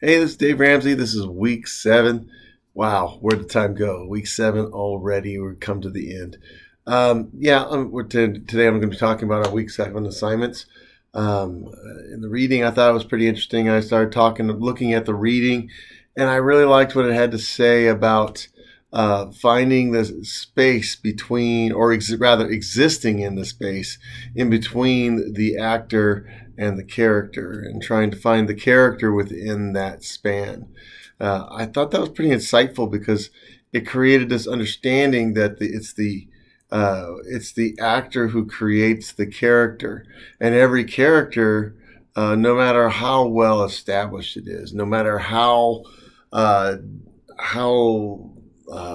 Hey, this is Dave Ramsey. This is week 7. Wow, where'd the time go? Week 7 already. We've come to the end. Today I'm going to be talking about our week 7 assignments. In the reading, I thought it was pretty interesting. I started looking at the reading, and I really liked what it had to say about finding the space between, rather existing in the space in between the actor and the character, and trying to find the character within that span. I thought that was pretty insightful because it created this understanding that it's the actor who creates the character, and every character, no matter how well established it is, no matter how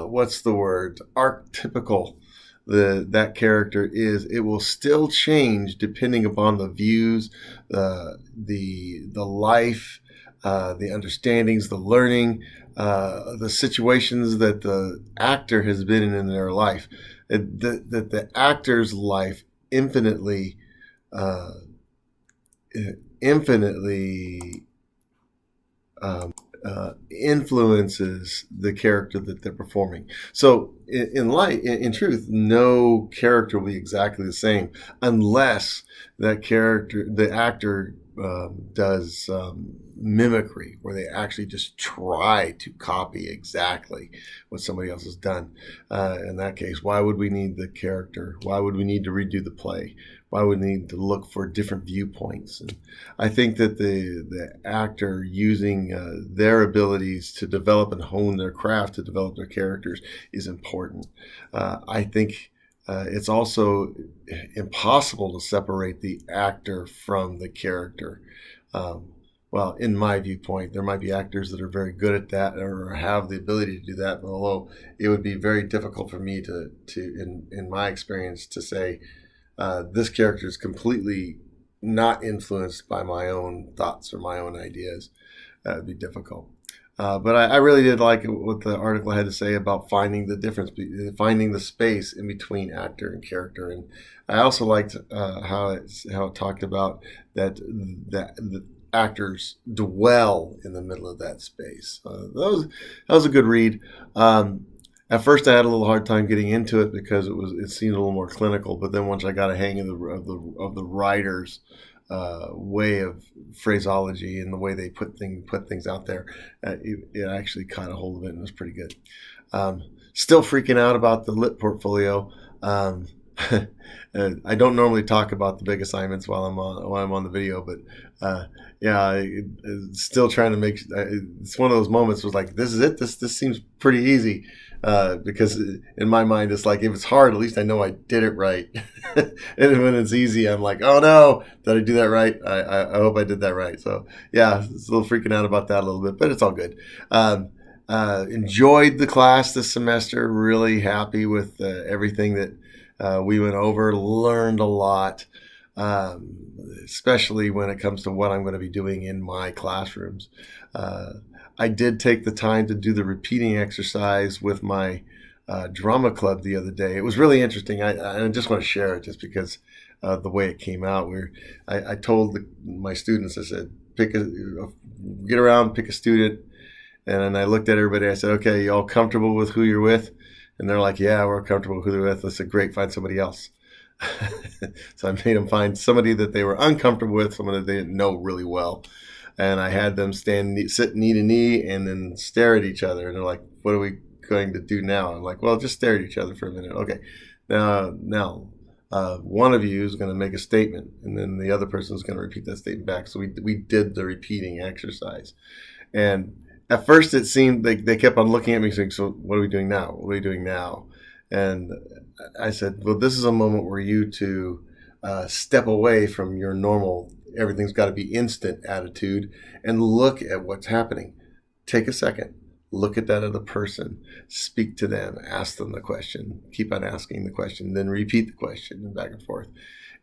what's the word, archetypical that character is, it will still change depending upon the views, the life, the understandings, the learning, the situations that the actor has been in their life. That the actor's life infinitely, uh, infinitely influences the character that they're performing. So, in truth, no character will be exactly the same unless the actor, does mimicry, where they actually just try to copy exactly what somebody else has done. In that case, why would we need the character? Why would we need to redo the play? Why would we need to look for different viewpoints? And I think that the actor using their abilities to develop and hone their craft to develop their characters is important. I think it's also impossible to separate the actor from the character. Um, well, in my viewpoint, there might be actors that are very good at that or have the ability to do that. But although it would be very difficult for me in my experience, to say this character is completely not influenced by my own thoughts or my own ideas. It'd be difficult. But I really did like what the article had to say about finding the difference, finding the space in between actor and character, and I also liked how it talked about that the actors dwell in the middle of that space. That was a good read. At first, I had a little hard time getting into it because it seemed a little more clinical. But then once I got a hang of the writers' way of phraseology and the way they put things out there, it actually caught a hold of it and was pretty good. Still freaking out about the lit portfolio. I don't normally talk about the big assignments while I'm on the video, but still trying to make. It's one of those moments where it's like, this is it. This seems pretty easy. Because in my mind, it's like, if it's hard, at least I know I did it right. And when it's easy, I'm like, oh no, did I do that right? I hope I did that right. So yeah, it's a little freaking out about that a little bit, but it's all good. Enjoyed the class this semester. Really happy with everything that we went over. Learned a lot, especially when it comes to what I'm going to be doing in my classrooms. I did take the time to do the repeating exercise with my drama club the other day. It was really interesting. I just want to share it just because the way it came out. I told my students, I said, get around, pick a student. And then I looked at everybody. I said, okay, you all comfortable with who you're with? And they're like, yeah, we're comfortable with who they're with. I said, great, find somebody else. So I made them find somebody that they were uncomfortable with, someone that they didn't know really well. And I had them sit knee to knee and then stare at each other. And they're like, what are we going to do now? I'm like, well, just stare at each other for a minute. Okay. Now, one of you is going to make a statement, and then the other person is going to repeat that statement back. So we did the repeating exercise. And at first it seemed like they kept on looking at me saying, so what are we doing now? What are we doing now? And I said, well, this is a moment where you two step away from your normal, everything's got to be instant attitude, and look at what's happening. Take a second, look at that other person, speak to them, ask them the question, keep on asking the question, then repeat the question, and back and forth.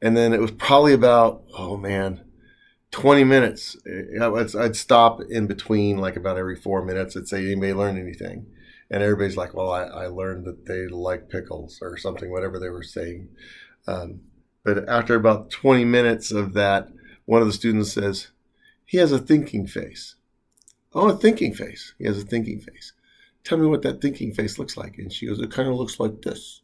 And then it was probably about, 20 minutes. I'd stop in between, like about every 4 minutes. I'd say, anybody learn anything? And everybody's like, well, I learned that they like pickles or something, whatever they were saying. But after about 20 minutes of that, one of the students says, he has a thinking face. Oh, a thinking face. He has a thinking face. Tell me what that thinking face looks like. And she goes, it kind of looks like this.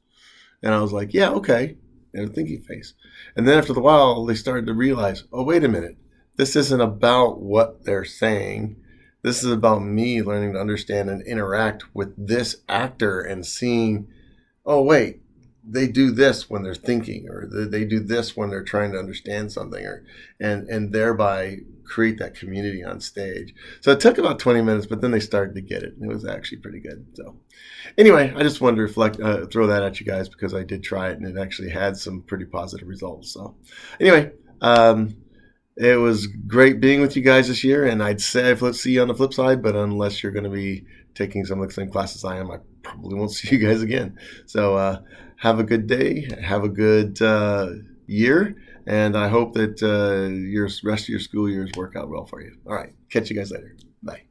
And I was like, yeah, okay. And a thinking face. And then after a while, they started to realize, oh, wait a minute. This isn't about what they're saying. This is about me learning to understand and interact with this actor and seeing, oh, wait, they do this when they're thinking, or they do this when they're trying to understand something, or and thereby create that community on stage. So it took about 20 minutes, but then they started to get it. And it was actually pretty good. So anyway, I just wanted to throw that at you guys because I did try it and it actually had some pretty positive results. So anyway, it was great being with you guys this year, and I'd say let's see you on the flip side, but unless you're going to be taking some of the same classes I am, I probably won't see you guys again. So have a good day, have a good year, and I hope that your rest of your school years work out well for you. All right, catch you guys later. Bye.